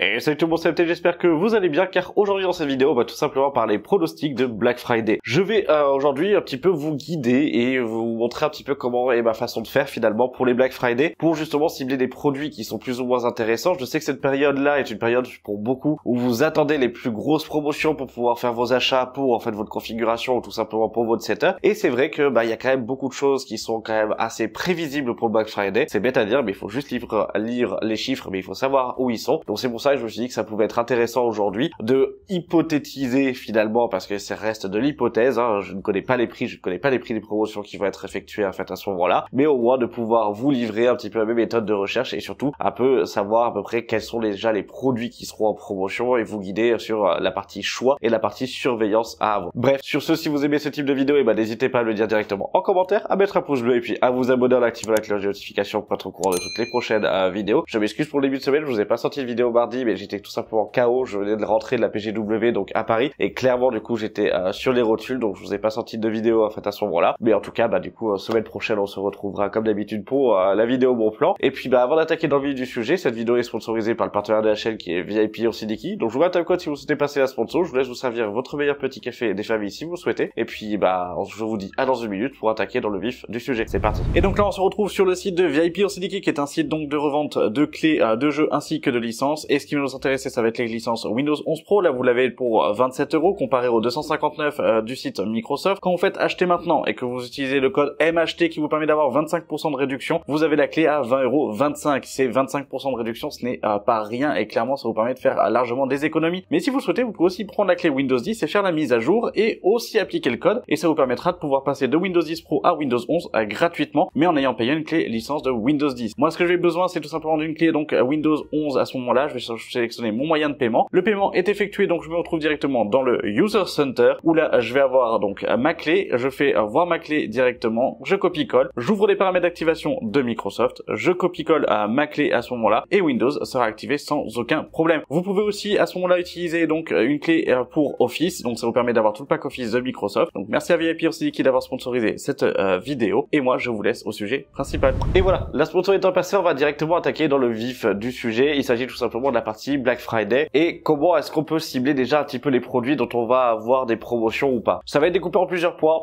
Et salut tout le monde, c'est MT, j'espère que vous allez bien car aujourd'hui dans cette vidéo on va tout simplement parler pronostics de Black Friday. Je vais aujourd'hui un petit peu vous guider et vous montrer un petit peu comment est ma façon de faire finalement pour les Black Friday pour justement cibler des produits qui sont plus ou moins intéressants. Je sais que cette période-là est une période pour beaucoup où vous attendez les plus grosses promotions pour pouvoir faire vos achats pour en fait votre configuration ou tout simplement pour votre setup. Et c'est vrai que il y a quand même beaucoup de choses qui sont quand même assez prévisibles pour le Black Friday. C'est bête à dire mais il faut juste lire les chiffres, mais il faut savoir où ils sont. Donc c'est pour ça que je me suis dit que ça pouvait être intéressant aujourd'hui de hypothétiser finalement, parce que ça reste de l'hypothèse, hein. Je ne connais pas les prix, des promotions qui vont être effectuées en fait à ce moment-là, mais au moins de pouvoir vous livrer un petit peu mes méthodes de recherche et surtout un peu savoir à peu près quels sont déjà les produits qui seront en promotion et vous guider sur la partie choix et la partie surveillance à avoir. Bref, sur ce, si vous aimez ce type de vidéo, n'hésitez pas à me le dire directement en commentaire, à mettre un pouce bleu et puis à vous abonner en activant la cloche de notification pour être au courant de toutes les prochaines vidéos. Je m'excuse pour le début de semaine, je vous ai pas sorti de vidéo mardi, mais j'étais tout simplement KO, je venais de rentrer de la PGW donc à Paris et clairement du coup j'étais sur les rotules, donc je vous ai pas sorti de vidéo en fait à ce moment-là, mais en tout cas du coup semaine prochaine on se retrouvera comme d'habitude pour la vidéo bon plan. Et puis avant d'attaquer dans le vif du sujet, cette vidéo est sponsorisée par le partenaire de la chaîne qui est VIP Osidiki, donc je vous mets un time code si vous souhaitez passer la sponsor. Je vous laisse vous servir votre meilleur petit café des familles si vous le souhaitez, et puis je vous dis à dans une minute pour attaquer dans le vif du sujet. C'est parti. Et donc là on se retrouve sur le site de VIP Osidiki qui est un site donc de revente de clés de jeux ainsi que de licences, et ce qui va nous intéresser ça va être les licences Windows 11 Pro. Là vous l'avez pour 27 € comparé aux 259 du site Microsoft. Quand vous faites acheter maintenant et que vous utilisez le code MHT qui vous permet d'avoir 25% de réduction, vous avez la clé à 20,25 €. C'est 25% de réduction, ce n'est pas rien et clairement ça vous permet de faire largement des économies. Mais si vous le souhaitez, vous pouvez aussi prendre la clé Windows 10 et faire la mise à jour et aussi appliquer le code, et ça vous permettra de pouvoir passer de Windows 10 Pro à Windows 11 gratuitement, mais en ayant payé une clé licence de Windows 10. Moi ce que j'ai besoin c'est tout simplement d'une clé donc Windows 11. À ce moment-là je vais sélectionner mon moyen de paiement. Le paiement est effectué, donc je me retrouve directement dans le User Center où là je vais avoir donc ma clé, je fais voir ma clé directement, je copie-colle, j'ouvre les paramètres d'activation de Microsoft, je copie-colle ma clé à ce moment-là et Windows sera activé sans aucun problème. Vous pouvez aussi à ce moment-là utiliser donc une clé pour Office, donc ça vous permet d'avoir tout le pack Office de Microsoft. Donc merci à VIP Osidiki d'avoir sponsorisé cette vidéo, et moi je vous laisse au sujet principal. Et voilà, la sponsor étant passée, on va directement attaquer dans le vif du sujet. Il s'agit tout simplement de la partie Black Friday et comment est-ce qu'on peut cibler déjà un petit peu les produits dont on va avoir des promotions ou pas. Ça va être découpé en plusieurs points.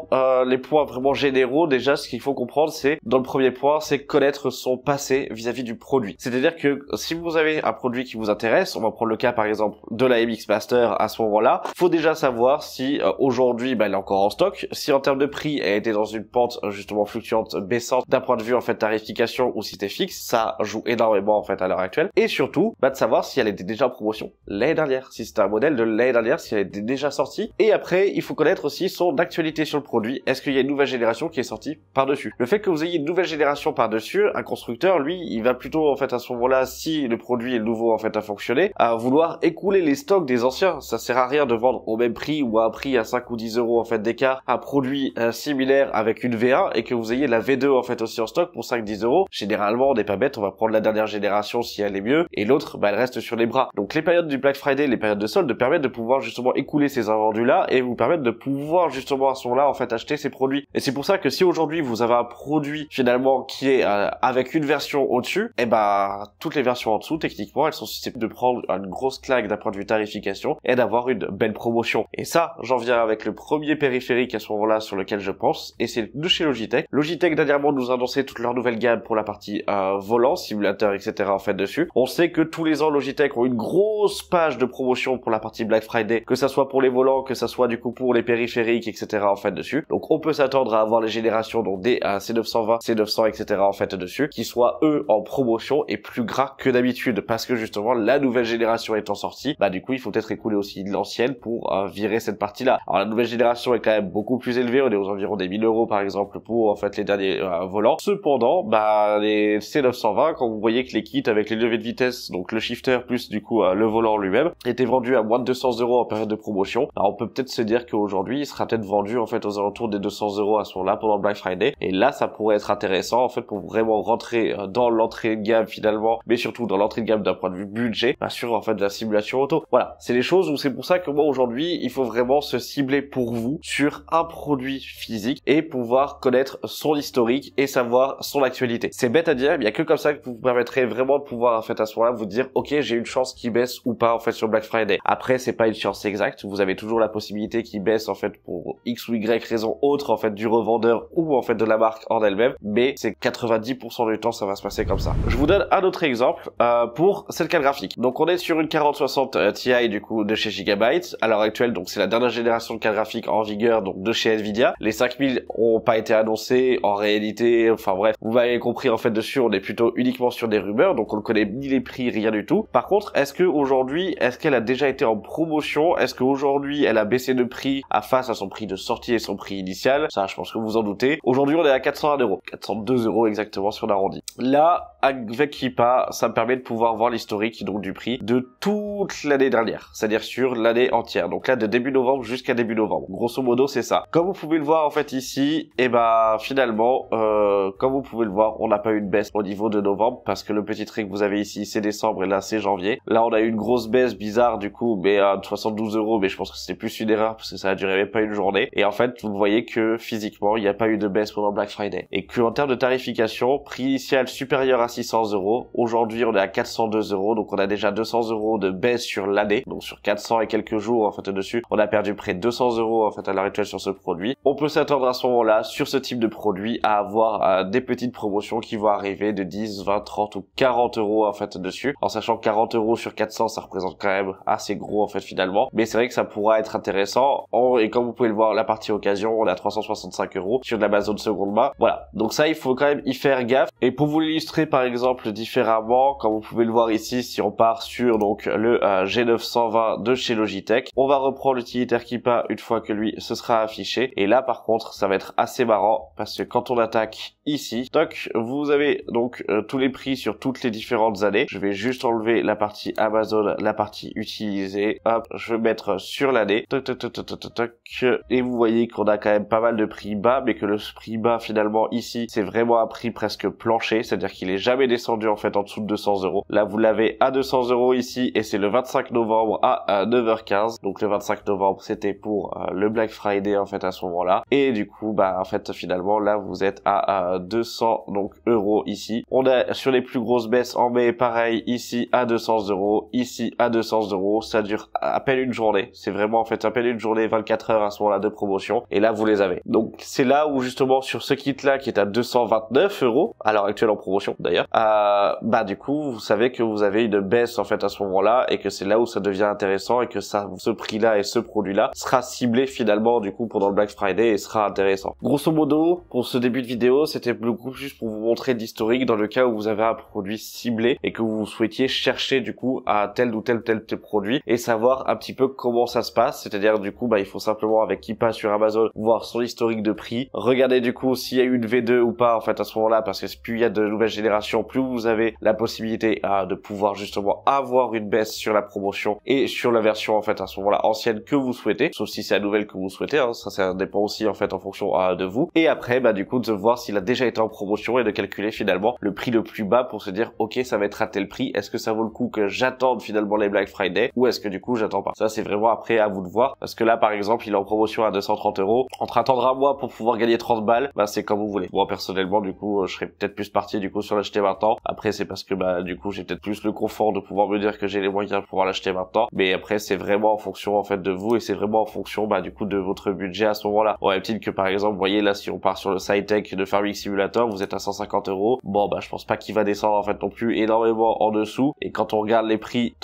Les points vraiment généraux, déjà ce qu'il faut comprendre, c'est dans le premier point, c'est connaître son passé vis-à-vis du produit. C'est-à-dire que si vous avez un produit qui vous intéresse, on va prendre le cas par exemple de la MX Master, à ce moment-là, faut déjà savoir si aujourd'hui elle est encore en stock, si en termes de prix elle était dans une pente justement fluctuante, baissante d'un point de vue en fait tarification, ou si c'était fixe. Ça joue énormément en fait à l'heure actuelle, et surtout de savoir si elle était déjà en promotion l'année dernière, si c'était un modèle de l'année dernière, si elle était déjà sortie. Et après il faut connaître aussi son actualité sur le produit. Est-ce qu'il y a une nouvelle génération qui est sortie par-dessus? Le fait que vous ayez une nouvelle génération par-dessus, un constructeur lui il va plutôt en fait à ce moment-là, si le produit est nouveau en fait à fonctionner, à vouloir écouler les stocks des anciens. Ça sert à rien de vendre au même prix ou à un prix à 5 ou 10 € en fait d'écart un produit similaire avec une V1 et que vous ayez la V2 en fait aussi en stock pour 5-10 €. Généralement on n'est pas bête, on va prendre la dernière génération si elle est mieux, et l'autre elle reste sur les bras. Donc les périodes du Black Friday, les périodes de solde permettent de pouvoir justement écouler ces invendus là et vous permettre de pouvoir justement à ce moment-là en fait acheter ces produits. Et c'est pour ça que si aujourd'hui vous avez un produit finalement qui est avec une version au-dessus, toutes les versions en dessous techniquement elles sont susceptibles de prendre une grosse claque d'un point de vue tarification et d'avoir une belle promotion. Et ça j'en viens avec le premier périphérique à ce moment-là sur lequel je pense, et c'est de chez Logitech. Logitech dernièrement nous a annoncé toute leur nouvelle gamme pour la partie volant, simulateur, etc. en fait dessus. On sait que tous les ans Logitech ont une grosse page de promotion pour la partie Black Friday, que ça soit pour les volants, que ça soit du coup pour les périphériques, etc. en fait dessus. Donc on peut s'attendre à avoir les générations donc des C920, C900, etc. en fait dessus, qui soient eux en promotion et plus gras que d'habitude, parce que justement la nouvelle génération étant sortie, du coup il faut peut-être écouler aussi de l'ancienne pour virer cette partie-là. Alors la nouvelle génération est quand même beaucoup plus élevée, on est aux environs des 1000 € par exemple pour en fait les derniers volants. Cependant, les C920, quand vous voyez que les kits avec les levées de vitesse, donc le shifter plus du coup le volant lui-même, étaient vendus à moins de 200 € en période de promotion, alors on peut peut-être se dire qu'aujourd'hui il sera peut-être vendu en fait aux alentours des 200 € à ce moment-là pendant le Black Friday, et là ça pourrait être intéressant en fait pour vraiment rentrer dans l'entrée de gamme finalement, mais surtout dans l'entrée de gamme d'un point de vue budget, sur en fait de la simulation auto. Voilà, c'est les choses où c'est pour ça que moi aujourd'hui il faut vraiment se cibler pour vous sur un produit physique et pouvoir connaître son historique et savoir son actualité. C'est bête à dire, mais il y a que comme ça que vous permettrez vraiment de pouvoir en fait à ce moment-là vous dire ok, j'ai une chance qu'il baisse ou pas en fait sur Black Friday. Après c'est pas une science exacte, vous avez toujours la possibilité qu'il baisse en fait pour X ou Y raison autre en fait du revendeur ou en fait de la marque en elle-même, mais c'est 90% du temps ça va se passer comme ça. Je vous donne un autre exemple pour cette carte graphique. Donc on est sur une 4060 Ti du coup de chez Gigabyte. À l'heure actuelle donc c'est la dernière génération de carte graphique en vigueur donc de chez Nvidia. Les 5000 ont pas été annoncés en réalité, enfin bref, vous m'avez compris en fait dessus, on est plutôt uniquement sur des rumeurs, donc on ne connaît ni les prix, rien du tout. Par contre, est-ce que aujourd'hui, est-ce qu'elle a déjà été en promotion? Est-ce qu'aujourd'hui elle a baissé de prix face à son prix de sortie et son prix initial? Ça, je pense que vous en doutez. Aujourd'hui, on est à 401 €, 402 € exactement si on arrondit. Là, avec Keepa, ça me permet de pouvoir voir l'historique donc du prix de toute l'année dernière, c'est-à-dire sur l'année entière. Donc là, de début novembre jusqu'à début novembre. Grosso modo, c'est ça. Comme vous pouvez le voir en fait ici, et ben finalement, comme vous pouvez le voir, on n'a pas eu de baisse au niveau de novembre parce que le petit trait que vous avez ici, c'est décembre et là, c'est janvier. Là, on a eu une grosse baisse bizarre du coup, mais à 72 €, mais je pense que c'était plus une erreur parce que ça a duré même pas une journée. Et en fait, vous voyez que physiquement, il n'y a pas eu de baisse pendant Black Friday. Et que en termes de tarification, prix initial supérieur à 600 €. Aujourd'hui, on est à 402 €, donc on a déjà 200 € de baisse sur l'année, donc sur 400 et quelques jours en fait dessus. On a perdu près de 200 € en fait à l'heure actuelle sur ce produit. On peut s'attendre à ce moment-là, sur ce type de produit, à avoir des petites promotions qui vont arriver de 10, 20, 30 ou 40 € en fait dessus. En sachant que 40 € sur 400, ça représente quand même assez gros en fait finalement. Mais c'est vrai que ça pourra être intéressant. Et comme vous pouvez le voir, la partie occasion, on est à 365 € sur de l'Amazon seconde main. Voilà. Donc ça, il faut quand même y faire gaffe. Et pour vous l'illustrer par exemple différemment, comme vous pouvez le voir ici, si on part sur donc le G920 de chez Logitech, on va reprendre l'utilitaire Keepa une fois que lui se sera affiché. Et là par contre, ça va être assez marrant parce que quand on attaque ici, toc, vous avez donc tous les prix sur toutes les différentes années. Je vais juste enlever la partie Amazon, la partie utilisée. Hop, je vais mettre sur l'année. Toc, toc, toc, toc, toc, toc. Et vous voyez qu'on a quand même pas mal de prix bas, mais que le prix bas finalement ici, c'est vraiment un prix presque plancher, c'est-à-dire qu'il est jamais descendu en fait en dessous de 200 €. Là, vous l'avez à 200 € ici, et c'est le 25 novembre à 9h15. Donc le 25 novembre, c'était pour le Black Friday en fait à ce moment-là. Et du coup, bah en fait finalement là, vous êtes à 200 donc euros ici. On a sur les plus grosses baisses en mai, pareil ici à 200 €, ici à 200 €. Ça dure à peine une journée. C'est vraiment en fait à peine une journée, 24 heures à ce moment-là de promotion. Et là, vous les avez. Donc c'est là où justement sur ce kit-là qui est à 229 € à l'heure actuelle en promotion d'ailleurs, bah du coup vous savez que vous avez une baisse en fait à ce moment-là et que c'est là où ça devient intéressant et que ça, ce prix-là et ce produit-là sera ciblé finalement du coup pendant le Black Friday et sera intéressant. Grosso modo, pour ce début de vidéo, c'était beaucoup juste pour vous montrer l'historique dans le cas où vous avez un produit ciblé et que vous souhaitiez chercher du coup à tel ou tel produit et savoir un petit peu comment ça se passe. C'est-à-dire du coup, bah il faut simplement avec Keepa sur Amazon voir son historique de prix, regarder du coup s'il y a eu une V2 ou pas en fait à ce moment-là, parce que plus il y a de nouvelles générations, plus vous avez la possibilité de pouvoir justement avoir une baisse sur la promotion et sur la version en fait à ce moment-là ancienne que vous souhaitez, sauf si c'est la nouvelle que vous souhaitez, hein, ça dépend aussi en fait en fonction de vous. Et après bah du coup de voir s'il a déjà été en promotion et de calculer finalement le prix le plus bas pour se dire ok ça va être à tel prix, est-ce que ça vaut le coup que j'attende finalement les Black Friday ou est-ce que du coup j'attends pas. Ça c'est vraiment après à vous de voir, parce que là par exemple il est en promotion à 230 €, entre attendre un mois pour pouvoir gagner 30 balles, bah c'est comme vous voulez. Moi personnellement du coup je serais peut-être plus parti du coup sur l'acheter maintenant. Après c'est parce que bah du coup j'ai peut-être plus le confort de pouvoir me dire que j'ai les moyens de pouvoir l'acheter maintenant, mais après c'est vraiment en fonction en fait de vous et c'est vraiment en fonction bah du coup de votre budget à ce moment-là. Au même titre que par exemple vous voyez là si on part sur le SciTech de Farming Simulator, vous êtes à 150 €, bon bah je pense pas qu'il va descendre en fait non plus énormément en dessous, et quand on regarde les prix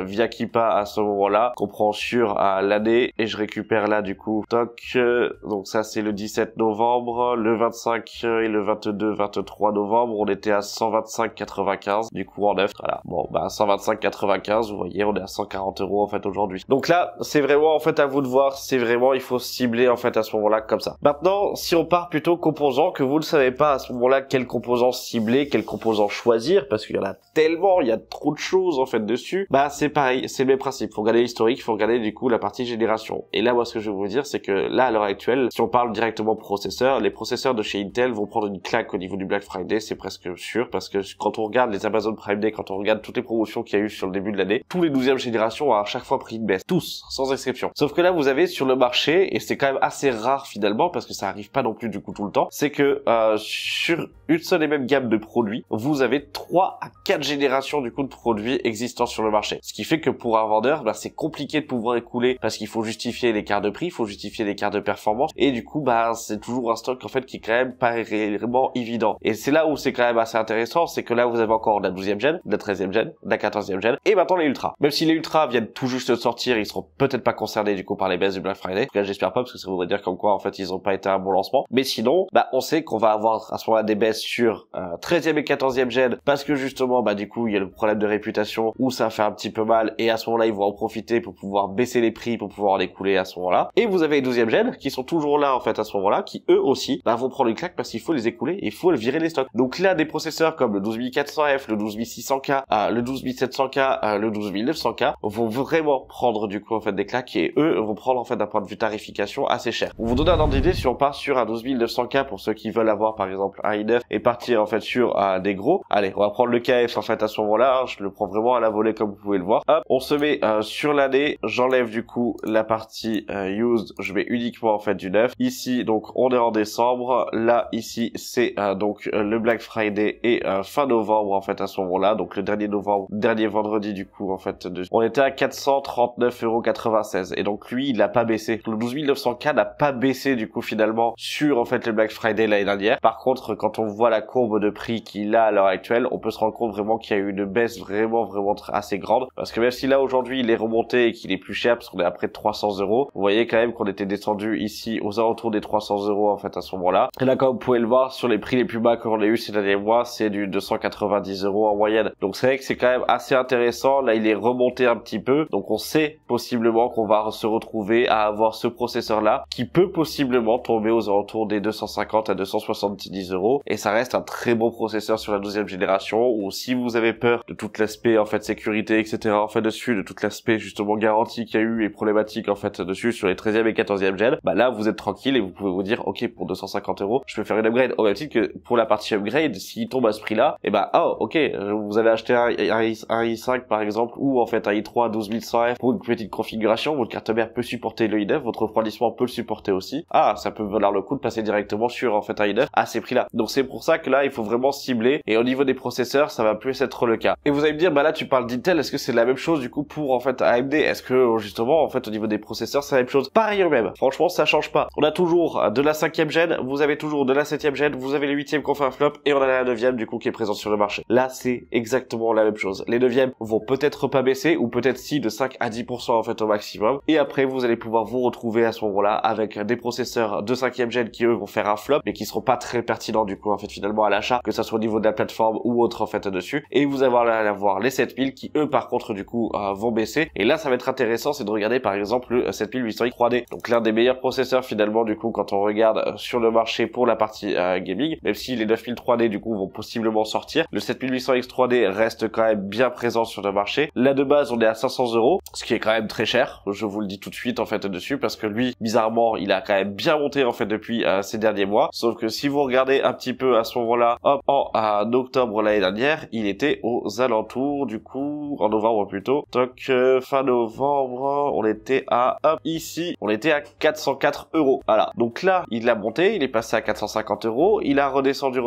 via Keepa à ce moment-là, qu'on prend sur l'année et je récupère là du coup donc ça c'est le 17 novembre, le 25 et le 23 novembre on était à 125,95 du coup en neuf. Voilà, bon bah 125,95, vous voyez on est à 140 € en fait aujourd'hui. Donc là c'est vraiment en fait à vous de voir, c'est vraiment il faut cibler en fait à ce moment-là comme ça. Maintenant si on part plutôt composants, que vous ne savez pas à ce moment-là quel composant cibler, quel composant choisir, parce qu'il y en a tellement, il y a trop de choses en fait dessus, bah c'est pareil, c'est le même principe, faut regarder l'historique, faut regarder du coup la partie génération. Et là moi ce que je vais vous dire c'est que là à l'heure actuelle, si on parle directement processeur, les processeurs de chez Intel vont prendre une claque au niveau du Black Friday, c'est presque sûr, parce que quand on regarde les Amazon Prime Day, quand on regarde toutes les promotions qu'il y a eu sur le début de l'année, tous les 12e générations ont à chaque fois pris une baisse, tous, sans exception. Sauf que là vous avez sur le marché, et c'est quand même assez rare finalement, parce que ça arrive pas non plus du coup tout le temps, c'est que sur une seule et même gamme de produits, vous avez 3 à 4 générations du coup de produits existants sur le marché. Ce qui fait que pour un vendeur, bah, c'est compliqué de pouvoir écouler parce qu'il faut justifier l'écart de prix, il faut justifier l'écart de performance et du coup bah c'est toujours un stock en fait qui est quand même pas réellement évident. Et c'est là où c'est quand même assez intéressant, c'est que là vous avez encore la 12e gen, la 13e gen, la 14e gen et maintenant les ultras. Même si les ultras viennent tout juste de sortir, ils seront peut-être pas concernés du coup par les baisses du Black Friday. En tout cas, j'espère pas parce que ça voudrait dire comme quoi en fait ils ont pas été un bon lancement. Mais sinon, bah on sait qu'on va avoir à ce moment-là des baisses sur 13e et 14e gen parce que justement bah du coup il y a le problème de réputation où ça fait un petit peu mal et à ce moment-là ils vont en profiter pour pouvoir baisser les prix pour pouvoir les couler à ce moment-là. Et vous avez les 12e gen qui sont toujours là en fait à ce moment-là, qui eux aussi bah, vont prendre une claque parce qu'il faut les écouler et il faut virer les stocks. Donc là des processeurs comme le 12400F, le 12600K, le 12700K, le 12900K vont vraiment prendre du coup en fait des claques et eux vont prendre en fait d'un point de vue tarification assez cher. Pour vous donner un ordre d'idée, si on part sur un 12900K pour ceux qui veulent avoir par exemple un i9 et partir en fait sur des gros, allez on va prendre le KF en fait à ce moment-là, hein, je le prends vraiment à la volée comme vous pouvez le voir. Hop, on se met sur l'année, j'enlève du coup la partie used, je mets uniquement en fait du neuf. Ici donc on est en décembre, là ici c'est donc le Black Friday et fin novembre en fait à ce moment-là, donc le dernier novembre, dernier vendredi du coup en fait on était à 439,96 € et donc lui il n'a pas baissé. Le 12900K n'a pas baissé du coup finalement sur en fait le Black Friday l'année dernière. Par contre quand on voit la courbe de prix qu'il a à l'heure actuelle, on peut se rendre compte vraiment qu'il y a eu une baisse vraiment assez grande, parce que même si là aujourd'hui il est remonté et qu'il est plus cher parce qu'on est à près de 300 €, vous voyez quand même qu'on était descendu ici aux alentours des 300 € en fait à ce moment-là. Et là comme vous pouvez le voir sur les prix les plus bas qu'on a eu ces derniers mois, c'est du 290 € en moyenne. Donc c'est vrai que c'est quand même assez intéressant. Là il est remonté un petit peu, donc on sait possiblement qu'on va se retrouver à avoir ce processeur là qui peut possiblement tomber aux alentours des 250 à 270 € et ça reste un très bon processeur sur la 12e génération. Ou si vous avez peur de tout l'aspect en fait sécurité etc en fait dessus, de tout l'aspect justement garantie qu'il y a eu et problématique en fait dessus sur les 13e et 14e gen, bah là vous êtes tranquille et vous pouvez vous dire ok pour 250 € je peux faire une upgrade, au même titre que pour la partie upgrade s'il tombe à ce prix là et bah oh ok vous allez acheter un i5 par exemple ou en fait un i3 12100F pour une petite configuration, votre carte mère peut supporter le i9, votre refroidissement peut le supporter aussi, ah ça peut valoir le coup de passer directement sur en fait un i9 à ces prix là. Donc c'est pour ça que là il faut vraiment cibler et au niveau des processeurs ça va plus être le cas. Et vous allez me dire bah là tu parles d'Intel, est-ce que c'est la même chose du coup pour en fait AMD? Est-ce que justement en fait au niveau des processeurs c'est la même chose? Pareil même, franchement ça change pas. On a toujours de la 5e gen, vous avez toujours de la 7e gen, vous avez les 8e qu'on fait un flop et on a la 9e du coup qui est présente sur le marché. Là c'est exactement la même chose. Les 9e vont peut-être pas baisser ou peut-être si de 5 à 10% en fait au maximum et après vous allez pouvoir vous retrouver à ce moment-là avec des processeurs de 5e gen qui eux vont faire un flop mais qui seront pas très pertinents du coup en fait finalement à l'achat, que ça soit au niveau de la plateforme ou autre en fait dessus, et vous allez avoir les 7000 qui eux par contre du coup vont baisser. Et là ça va être intéressant, c'est de regarder par exemple le 7800X 3D, donc l'un des meilleurs processeurs finalement du coup quand on regarde sur le marché pour la partie gaming, même si les 9000 3D du coup vont possiblement sortir, le 7800X 3D reste quand même bien présent sur le marché. Là de base on est à 500 €, ce qui est quand même très cher, je vous le dis tout de suite en fait dessus, parce que lui bizarrement il a quand même bien monté en fait depuis ces derniers mois, sauf que si vous regardez un petit peu à ce moment-là, hop, en octobre l'année dernière, il était aux alentours du coup, en novembre plutôt, donc fin novembre, on était à, hop, ici, on était à 404 €. Voilà, donc là, il a monté, il est passé à 450 €, il a redescendu,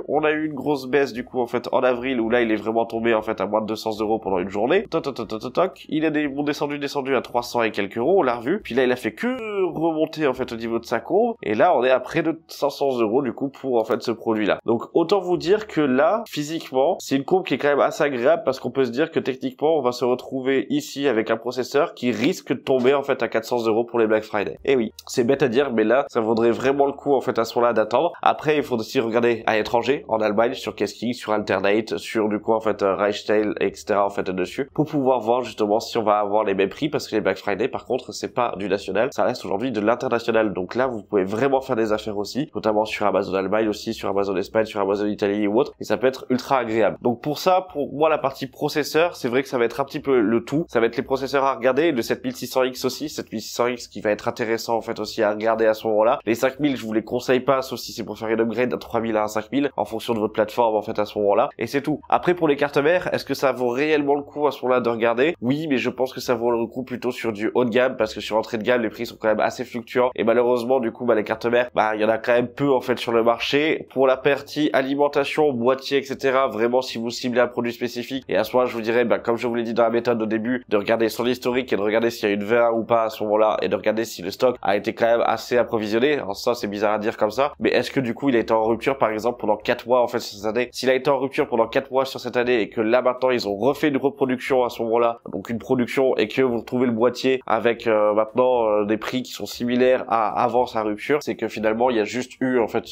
on a eu une grosse baisse du coup en fait en avril où là il est vraiment tombé en fait à moins de 200 € pendant une journée, il est descendu à 300 et quelques €, on l'a revu, puis là il a fait que remonter en fait au niveau de sa courbe, et là on est à près de 500 € du coup pour en fait ce produit là. Donc autant vous dire que là, physiquement, c'est une courbe qui est quand même assez agréable parce qu'on peut se dire que techniquement on va se retrouver ici avec un processeur qui risque de tomber en fait à 400 € pour les Black Friday. Et oui, c'est bête à dire mais là ça vaudrait vraiment le coup en fait à ce moment-là d'attendre. Après il faut aussi regarder à l'étranger, en Allemagne, sur Kesking, sur Alternate, sur du coup en fait Reichstail, etc. en fait dessus, pour pouvoir voir justement si on va avoir les mêmes prix, parce que les Black Friday par contre c'est pas du national, ça reste aujourd'hui de l'international. Donc là vous pouvez vraiment faire des affaires aussi, notamment sur Amazon Allemagne aussi, sur Amazon Espagne, sur Amazon Italie ou autre, et ça peut être ultra agréable. Donc pour ça, pour moi la partie processeur, c'est vrai que ça va être un petit peu le tout, ça va être les processeurs à regarder, le 7600X aussi, 7600X qui va être intéressant en fait aussi à regarder à ce moment-là. Les 5000 je vous les conseille pas, sauf si c'est pour faire une upgrade à 3000 à un 5000 en fonction de votre plateforme en fait à ce moment-là, et c'est tout. Après pour les cartes mères, est-ce que ça vaut réellement le coup à ce moment-là de regarder? Oui, mais je pense que ça vaut le coup plutôt sur du haut de gamme, parce que sur entrée de gamme les prix sont quand même assez fluctuants, et malheureusement du coup les cartes mères, il y en a quand même peu en fait sur le marché. Pour la partie alimentation, boîtier, etc., vraiment si si vous ciblez un produit spécifique. Et à ce moment-là, je vous dirais, comme je vous l'ai dit dans la méthode au début, de regarder son historique et de regarder s'il y a une V1 ou pas à ce moment-là et de regarder si le stock a été quand même assez approvisionné. Alors ça, c'est bizarre à dire comme ça, mais est-ce que du coup, il a été en rupture par exemple pendant 4 mois en fait sur cette année? S'il a été en rupture pendant 4 mois sur cette année et que là maintenant ils ont refait une reproduction à ce moment-là, donc une production, et que vous retrouvez le boîtier avec maintenant des prix qui sont similaires à avant sa rupture, c'est que finalement il y a juste eu en fait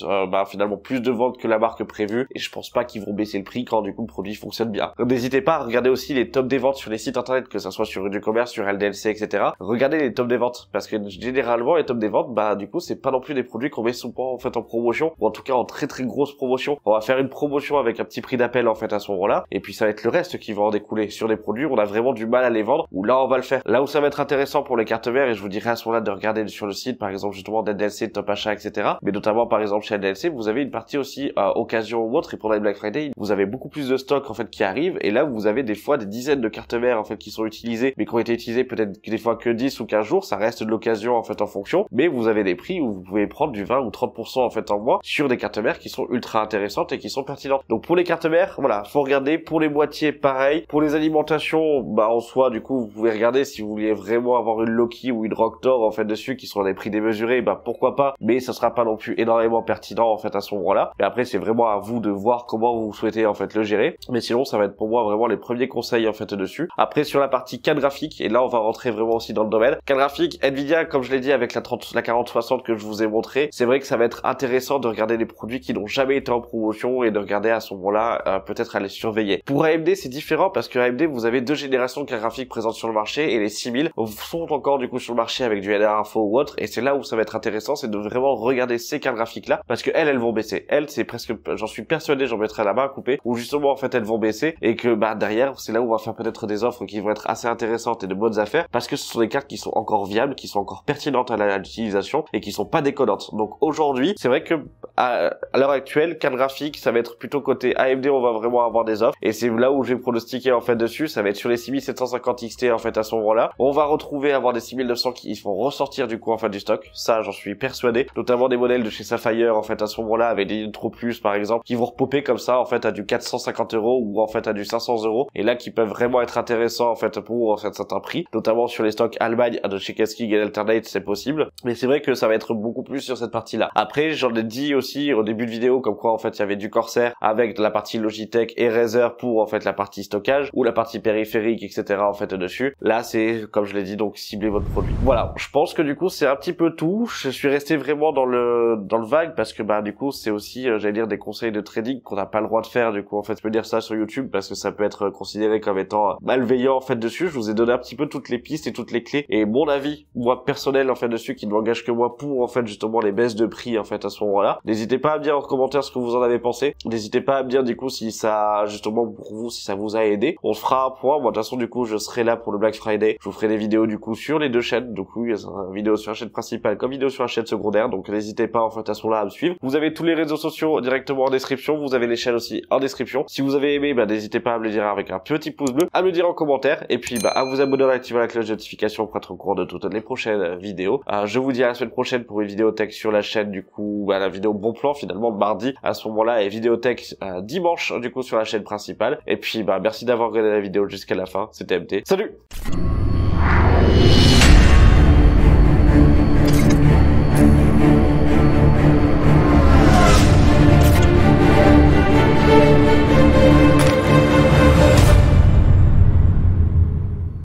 finalement plus de ventes que la marque prévue, et je pense pas qu'ils vont baisser le prix quand du coup le produit fonctionne bien. Donc n'hésitez pas à regarder aussi les tops des ventes sur les sites internet, que ça soit sur du commerce, sur LDLC, etc. Regardez les tops des ventes, parce que généralement les tops des ventes, du coup c'est pas non plus des produits qu'on met souvent en fait en promotion, ou en tout cas en très très grosse promotion. On va faire une promotion avec un petit prix d'appel en fait à ce moment-là, et puis ça va être le reste qui va en découler. Sur des produits on a vraiment du mal à les vendre, ou là on va le faire. Là où ça va être intéressant pour les cartes mères, et je vous dirai à ce moment-là de regarder sur le site par exemple justement d'LDLC, Top Achat, etc. Mais notamment par exemple chez LDLC, vous avez une partie aussi occasion ou autre, et pendant les Black Friday vous avez beaucoup plus de stock en fait qui arrive, et là vous avez des fois des dizaines de cartes mères en fait qui sont utilisées, mais qui ont été utilisées peut-être des fois que 10 ou 15 jours, ça reste de l'occasion en fait en fonction, mais vous avez des prix où vous pouvez prendre du 20 ou 30% en fait en moins sur des cartes mères qui sont ultra intéressantes et qui sont pertinentes. Donc pour les cartes mères, voilà, faut regarder. Pour les boîtiers, pareil. Pour les alimentations, en soi, du coup, vous pouvez regarder si vous voulez vraiment avoir une Loki ou une Rocktor en fait dessus qui sont à des prix démesurés, pourquoi pas, mais ça sera pas non plus énormément pertinent en fait à ce moment-là. Et après, c'est vraiment à vous de voir comment vous souhaitez en fait le gérer. Mais sinon, ça va être pour moi vraiment les premiers conseils en fait dessus. Après, sur la partie carte graphique, et là, on va rentrer vraiment aussi dans le domaine. Carte graphique, Nvidia, comme je l'ai dit avec la 4060 que je vous ai montré, c'est vrai que ça va être intéressant de regarder les produits qui n'ont jamais été en promotion et de regarder à ce moment-là, peut-être à les surveiller. Pour AMD, c'est différent parce que AMD, vous avez 2 générations de cartes graphiques présentes sur le marché, et les 6000 sont encore du coup sur le marché avec du NR Info ou autre, et c'est là où ça va être intéressant, c'est de vraiment regarder ces cartes graphiques là, parce que elles vont baisser. Elles, c'est presque, j'en suis persuadé, j'en mettrai la main à couper, où justement en fait elles vont baisser, et que derrière, c'est là où on va faire peut-être des offres qui vont être assez intéressantes et de bonnes affaires, parce que ce sont des cartes qui sont encore viables, qui sont encore pertinentes à l'utilisation et qui sont pas déconnantes. Donc aujourd'hui, c'est vrai que à l'heure actuelle, carte graphique, ça va être plutôt côté AMD, on va vraiment avoir des offres, et c'est là où je vais pronostiquer en fait dessus, ça va être sur les 6750 XT en fait à ce moment-là. On va retrouver avoir des 6900 qui vont ressortir du coup en fait du stock, ça j'en suis persuadé, notamment des modèles de chez Sapphire en fait à ce moment-là avec des Nitro Plus par exemple, qui vont repopper comme ça en fait à du 450 € ou en fait à du 500 €, et là qui peuvent vraiment être intéressants en fait pour en fait certains prix, notamment sur les stocks Allemagne de chez Casking et Alternate, c'est possible, mais c'est vrai que ça va être beaucoup plus sur cette partie-là. Après, j'en ai dit aussi au début de vidéo comme quoi en fait il y avait du Corsair avec la partie Logitech et Razer pour en fait la partie stockage ou la partie périphérique, etc. en fait dessus. Là c'est, comme je l'ai dit, donc cibler votre produit. Voilà, je pense que du coup c'est un petit peu tout. Je suis resté vraiment dans le vague parce que du coup c'est aussi j'allais dire des conseils de trading qu'on n'a pas le droit de faire, du coup en fait je peux dire ça sur YouTube parce que ça peut être considéré comme étant malveillant en fait dessus. Je vous ai donné un petit peu toutes les pistes et toutes les clés et mon avis moi personnel en fait dessus qui ne m'engage que moi pour en fait justement les baisses de prix en fait à ce moment-là. N'hésitez pas à me dire en commentaire ce que vous en avez pensé. N'hésitez pas à me dire du coup si ça justement pour vous, si ça vous a aidé. On se fera un point. Moi de toute façon du coup je serai là pour le Black Friday. Je vous ferai des vidéos du coup sur les deux chaînes. Du coup il y a une vidéo sur la chaîne principale comme vidéo sur la chaîne secondaire. Donc n'hésitez pas en fait à ce moment-là à me suivre. Vous avez tous les réseaux sociaux directement en description. Vous avez les chaînes aussi en description. Si vous avez aimé, n'hésitez pas à me le dire avec un petit pouce bleu, à me le dire en commentaire, et puis à vous abonner en activant la cloche de notification pour être au courant de toutes les prochaines vidéos. Je vous dis à la semaine prochaine pour une vidéo tech sur la chaîne, du coup la vidéo bon plan finalement mardi à ce moment-là, et vidéo tech dimanche du coup sur la chaîne principale. Et puis merci d'avoir regardé la vidéo jusqu'à la fin. C'était MT. Salut.